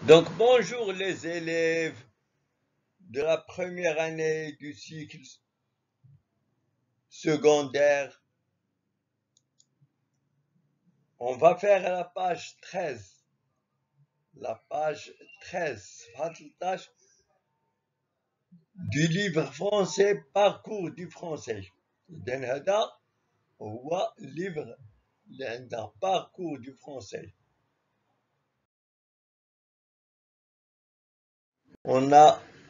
Donc bonjour les élèves de la première année du cycle secondaire. On va faire la page 13. La page 13 du livre français Parcours du français. إذن هذا هو livre اللي عندنا Parcours du français.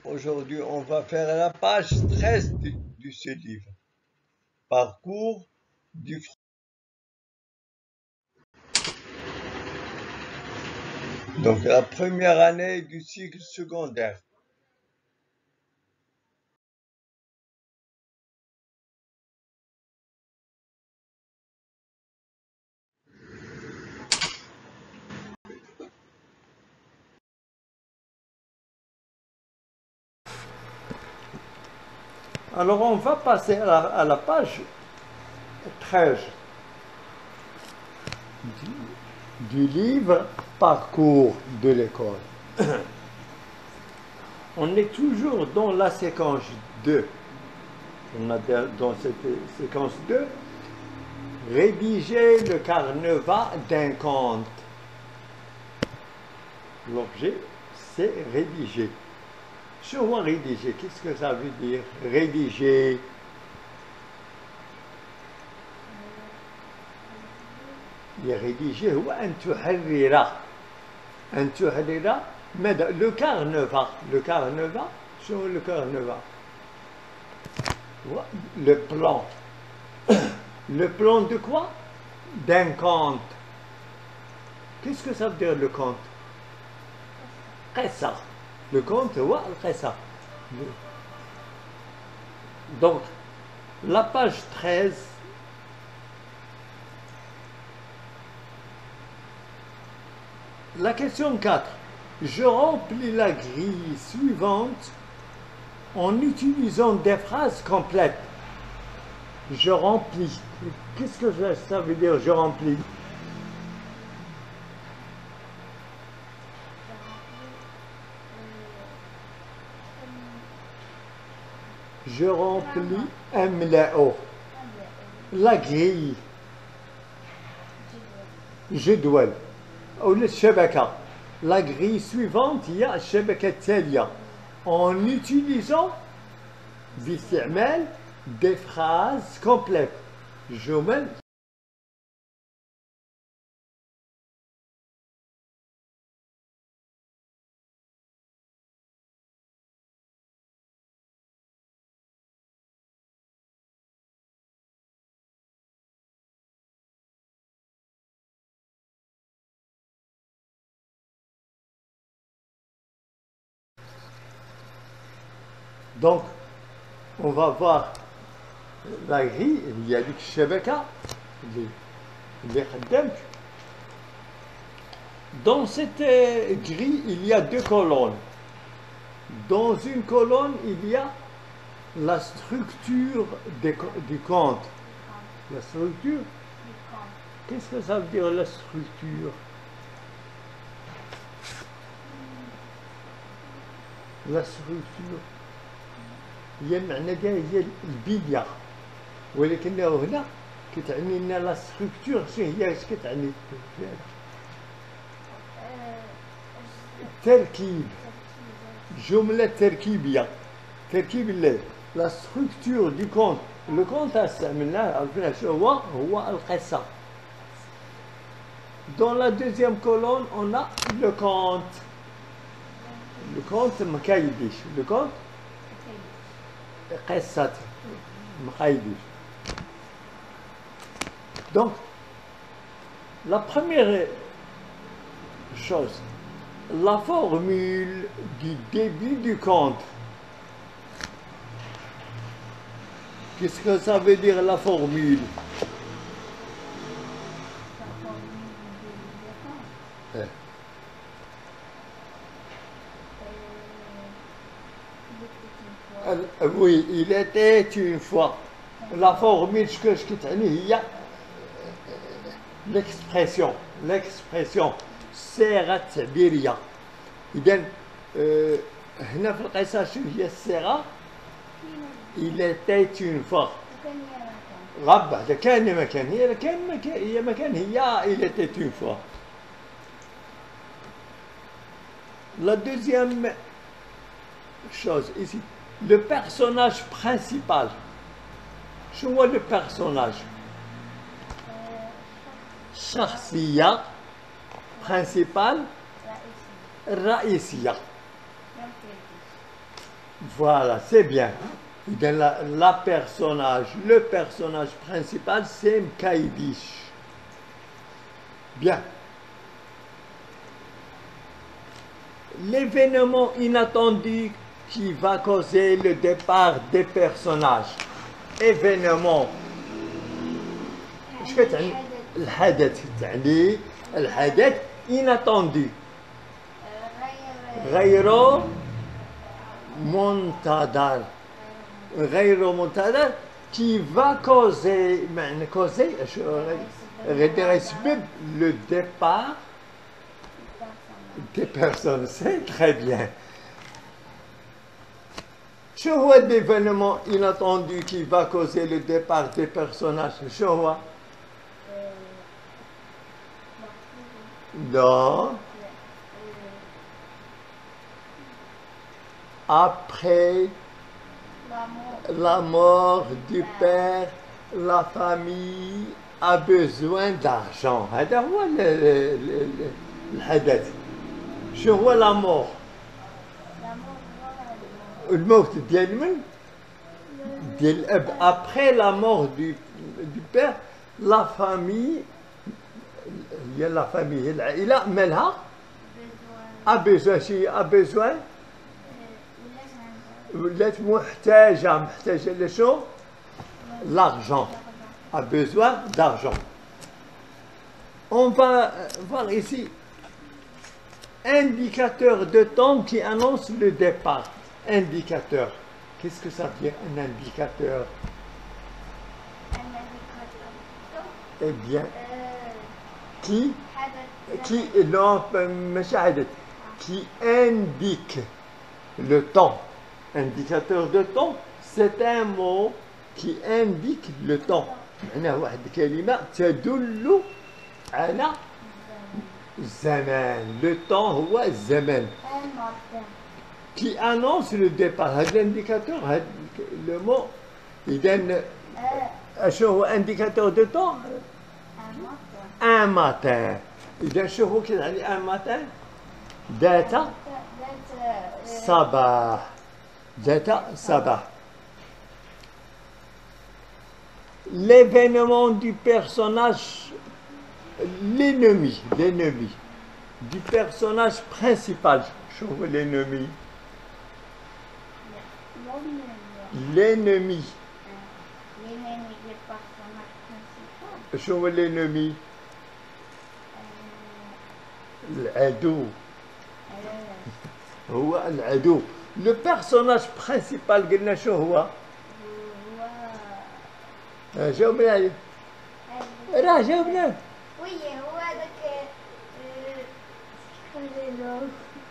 Aujourd'hui, on va faire la page 13 de ce livre. Parcours du français. Donc la première année du cycle secondaire. Alors on va passer à la page 13 du livre Parcours de l'école. On est toujours dans la séquence 2. On a dans cette séquence 2 rédiger le carnaval d'un conte. L'objet, c'est rédiger. Sur moi, rédiger, qu'est-ce que ça veut dire? Rédiger. rédiger هو أن تحرر ماذا؟ le carnaval sur le carnaval le plan de quoi? D'un conte. Qu'est-ce que ça veut dire le conte? قصة. Le conte هو القصة. Donc la page 13. La question 4. Je remplis la grille suivante en utilisant des phrases complètes. Je remplis. Qu'est-ce que ça veut dire je remplis? Je remplis أملأ. La grille. جدول. أو الشبكة. La grille suivante هي الشبكة التالية en utilisant باستعمال des phrases complètes. جمل. Donc, on va voir la grille, il y a du الشبكة اللي قدامك. Dans cette grille, il y a deux colonnes. Dans une colonne, il y a la structure du conte. La structure? Qu'est-ce que ça veut dire la structure? La structure هي المعنى ديالها هي البنية، ولكن هنا كتعني لنا لا ستركتور شنو هي؟ اش كتعني؟ التركيب، جملة تركيبية، تركيب لا ستركتور دي كونت. لو كونت استعملناه عرفنا شنو هو القصة. Dans la deuxième colonne, on a le conte. Le conte مكايديش. Le conte قصة مقايديش. Donc, la première chose, la formule du début du conte. Qu'est-ce que ça veut dire la formule? Oui, il était une fois. La formule, ce que كتعني هي l'expression. الصيغة التعبيرية. إذا هنا في القصة شو هي الصيغة؟ il était une fois. غاب هذا كان مكان هي مكان هي il était une fois. La deuxième chose ici, le personnage principal. Je vois le personnage. شخصية principale رئيسية. Voilà, c'est bien. Le personnage principal, c'est Mkaïdish. Bien. L'événement inattendu qui va causer le départ des personnages. Événement. الحدث inattendu. غير منتظر. غير منتظر qui va causer le départ des personnes. C'est très bien. Je vois l'événement inattendu qui va causer le départ des personnages. Je vois. Non. Après la mort du père, la famille a besoin d'argent. هذا هو الحدث. شو هو la mort؟ الموت ديال من؟ ديال الأب. Après la mort du père, la famille هي la famille هي العائلة مالها؟ a besoin شي a besoin ولات محتاجة لشو؟ L'argent. A besoin d'argent. On va voir ici indicateur de temps qui annonce le départ. Indicateur. Qu'est-ce que ça veut dire un indicateur? Eh bien, qui indique le temps. Indicateur de temps, c'est un mot qui indique le temps. معناه واحد الكلمة تدل على الزمان. Le temps هو الزمان. Qui annonce le départ. هذا l'indicateur, le mot. إذا شو هو indicateur de temps? Un matin. إذا شو هو كيعني un matin؟ ذات صباح. ذات صباح. L'événement du personnage, l'ennemi du personnage principal. Je vois l'ennemi. L'ennemi. L'ennemi du personnage principal. Je vois l'ennemi. العدو. هو العدو. Le personnage principal قلنا شو هو؟ جاوبنا عليه. راه جاوبنا. وي هو هذاك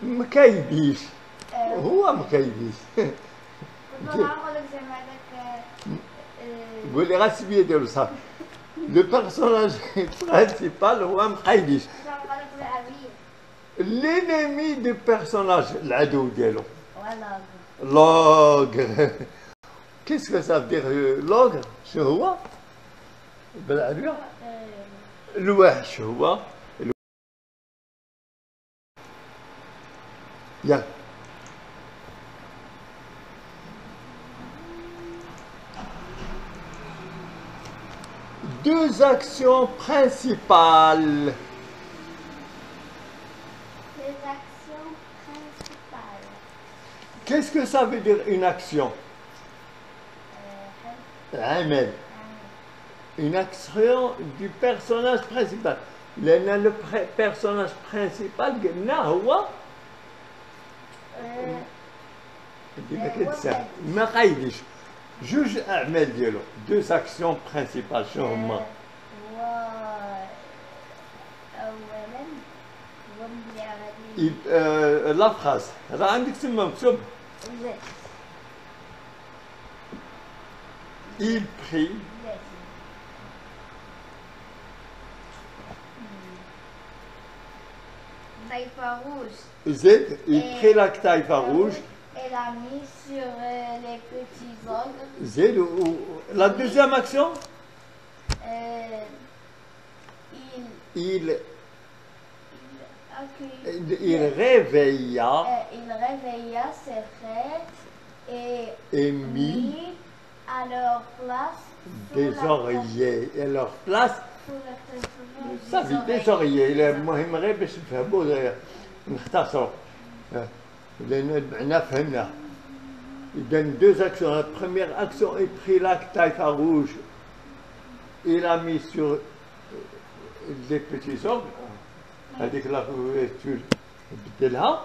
مكايديش. هو مكايديش. قول لي غير السميه ديالو صافي. لو بيرسوناج برينسيبال هو مقايديش. لينيمي دو بيرسوناج العدو ديالو. لوغ. Qu'est-ce que ça veut dire l'ogre؟ شو هو؟ بالعربية؟ الوحش هو. يلا. Deux actions principales. Deux actions principales. Qu'est-ce que ça veut dire une action? عمل. Une action du personnage principal. لأن le personnage principal قلنا هو ديما كتسال ما قايديش. جوج أعمال ديالو. Deux actions principales شنو هما؟ هو أولا هو ملي غادي la phrase. راه عندك تما مكتوب زيت il prit زيت taille rouge زيد il prit la taille rouge et l'a mis sur les petits ogres. زيد la deuxième action Euh, il il réveilla il réveilla ses frères et mit mit à leur place sous des la oreillers et leur place sous la tête صافي des oreillers المهم غير باش نفهموا نختصروا لان معنا فهمنا إذا deux actions. La première action, il prit la taille rouge, il a mis sur les petits ogres, هذيك لا بدلها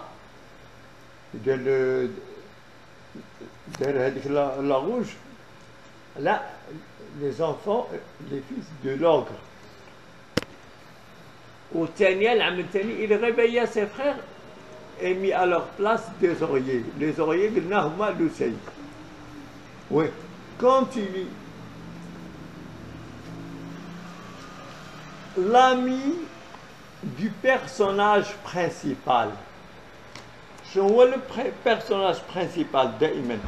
دار هذيك la rouge. Là, les enfants, les fils de l'ogre. والثانية العام الثاني il réveilla ses frères et mis à leur place des oreillers. Les oreillers قلنا هما لوسي. Oui. Continue. L'ami du personnage principal. شنو هو le personnage principal دائما؟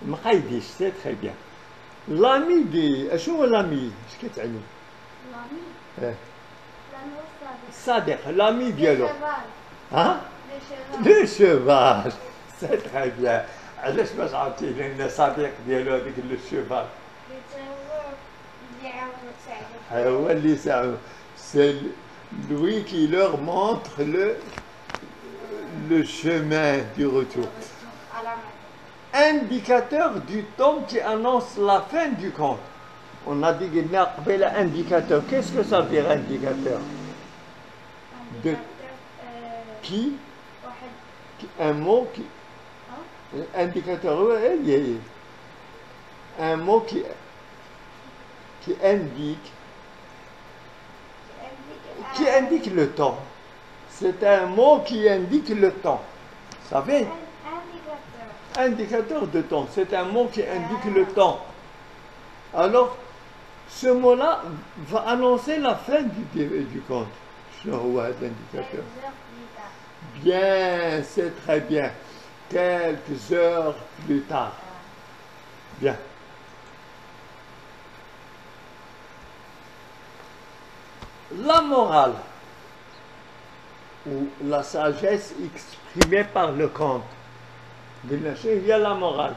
ما قايديش سي تري بيان. L'ami دي شنو هو l'ami؟ اش كتعني؟ l'ami صادق. L'ami ديالو. cheval ها؟ le cheval Le cheval. C'est très bien. علاش باش عرفتي لان صديق ديالو هذيك لو شيفال هو اللي يساعدو. C'est lui qui leur montre le chemin du retour. Indicateur du temps qui annonce la fin du conte. On a dit قلنا قبيله indicateur. Qu'est-ce que ça veut dire indicateur? De qui? Un mot qui indicateur, un mot qui indique le temps. C'est un mot qui indique le temps. Vous savez? Indicateur de temps. C'est un mot qui indique le temps. Alors, ce mot-là va annoncer la fin du conte. شنو هو هذا l'indicateur? Bien, c'est très bien. Quelques heures plus tard. Bien. La morale, ou la sagesse exprimée par le conte. Il y a la morale.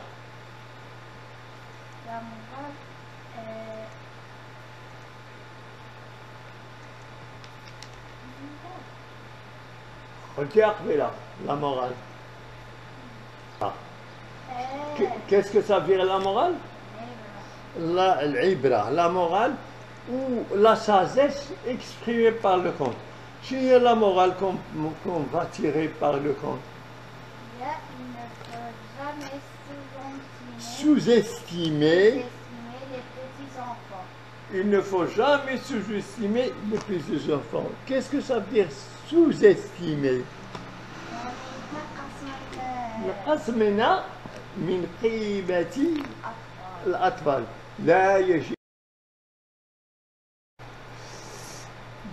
La morale Regarde là, la morale. Ah. Qu'est-ce que ça veut dire la morale? العبرة, la morale ou la sagesse exprimée par le conte. C'est la morale qu'on va tirer par le conte. il ne faut jamais Sous-estimer les petits enfants. Il ne faut jamais sous-estimer les petits enfants. Qu'est-ce que ça veut dire sous-estimer? نقص من قيمة الأطفال لا يجب.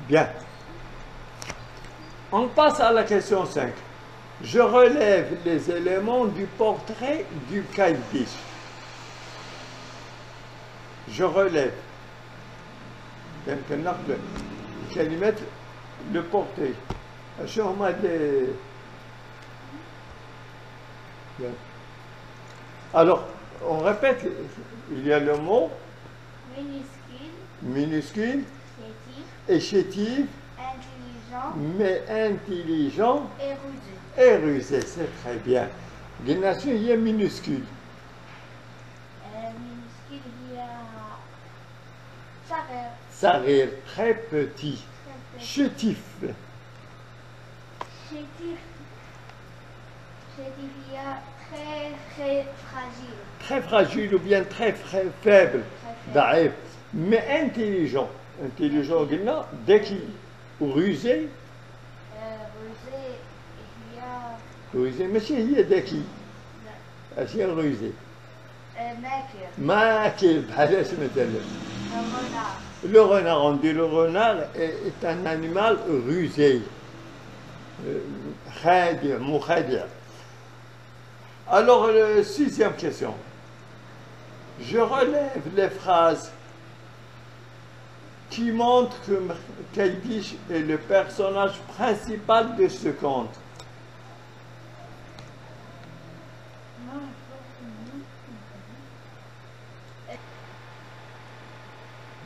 Bien. On passe à la question 5. Je relève les éléments du portrait du Kaidish. Je relève. يمكن ناخذ كلمة le portrait. شو هما Alors, on répète, il y a le mot minuscule et chétif, intelligent mais intelligent et rusé. et rusé. C'est très bien. Guénation, il y a minuscule. Minuscule, il y a Sarel. Sarir, très petit. Chétif. Chétif, il y a très fragile. Très fragile ou bien très faible. Très ضعيف. Mais intelligent. Intelligent, قلنا ذكي ورusé روزي ماشي هي ذكي، لا. اش هي روزي؟ ماكر. ماكل بحال اش مثلا؟ renard. Le renard, on dit le renard est un animal rusé. Khadir, mukhadir. Alors, sixième question. Je relève les phrases qui montrent que Kaidish est le personnage principal de ce conte.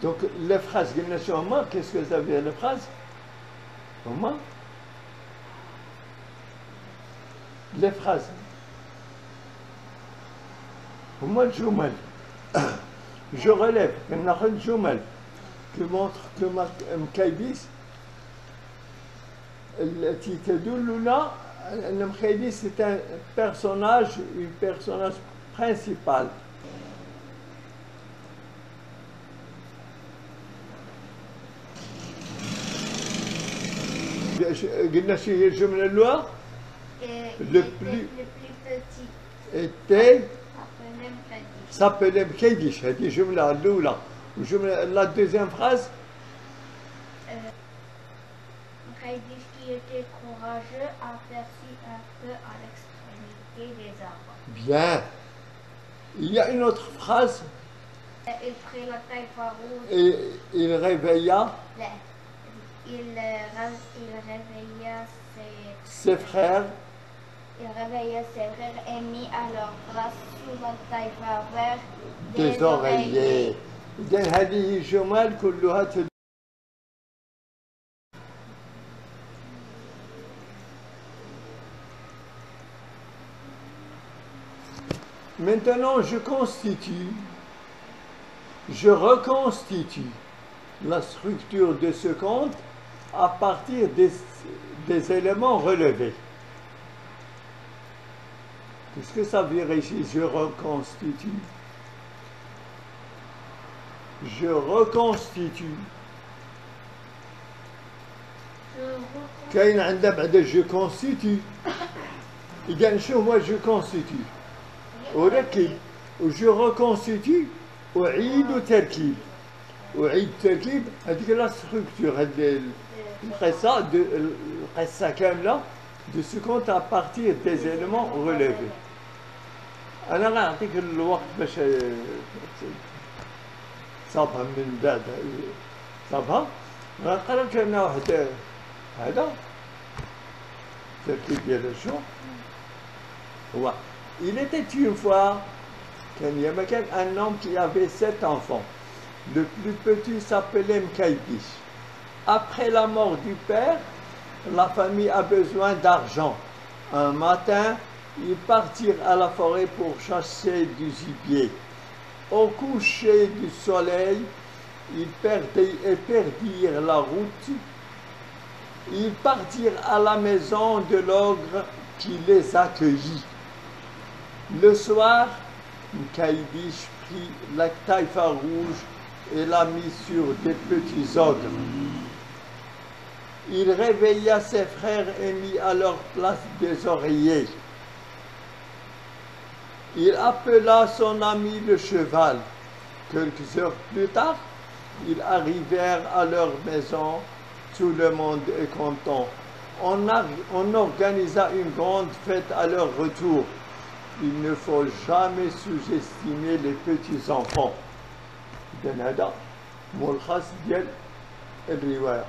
Donc, les phrases, qu'est-ce que ça veut dire, les phrases? Comment? Les phrases. Comment Jumal? Je relève, Jumal, qui montre que Mkaïdis, التي تدلنا أن مكايديس c'est un personnage principal. قلنا شو هي الجملة الأولى؟ le plus petit était s'appelait s'appelait Mkadish. مكايديش، هذه الجملة الأولى. والجملة la deuxième phrase Mkadish qui était courageux aperçut un feu à l'extrémité des arbres. bien. Il y a une autre phrase Il prit la taille farouche. et il réveilla لا. Il réveilla ses frères ses frères et mit à leur place sous la taille farouche des oreillers. إذن هذه الجمل كلها Maintenant, je reconstitue la structure de ce conte à partir des éléments relevés. Qu'est-ce que ça veut dire ici, je reconstitue? Je reconstitue. كاين عندنا بعد je constitue. إذا شو هو je constitue؟ أركب وجو reconstitue أعيد تركيب. أعيد تركيب هذيك لا ستركتور، هذه القصة كاملة de ce compte à partir des éléments relevés. أنا غنعطيك الوقت باش تصابها من بعد تصابها. غنقرا لك أنا واحد هذا التركيب ديال شو هو. Il était une fois un homme qui avait 7 enfants. Le plus petit s'appelait Mkaïdish. Après la mort du père, la famille a besoin d'argent. Un matin, ils partirent à la forêt pour chasser du gibier. Au coucher du soleil, ils perdirent la route. Ils partirent à la maison de l'ogre qui les accueillit. Le soir, Mkaïdish prit la taïfa rouge et la mit sur des petits ogres. Il réveilla ses frères et mit à leur place des oreillers. Il appela son ami le cheval. Quelques heures plus tard, ils arrivèrent à leur maison. Tout le monde est content. On organisa une grande fête à leur retour. Il ne faut jamais sous-estimer les petits-enfants. إذن هذا ملخص ديال الرواية.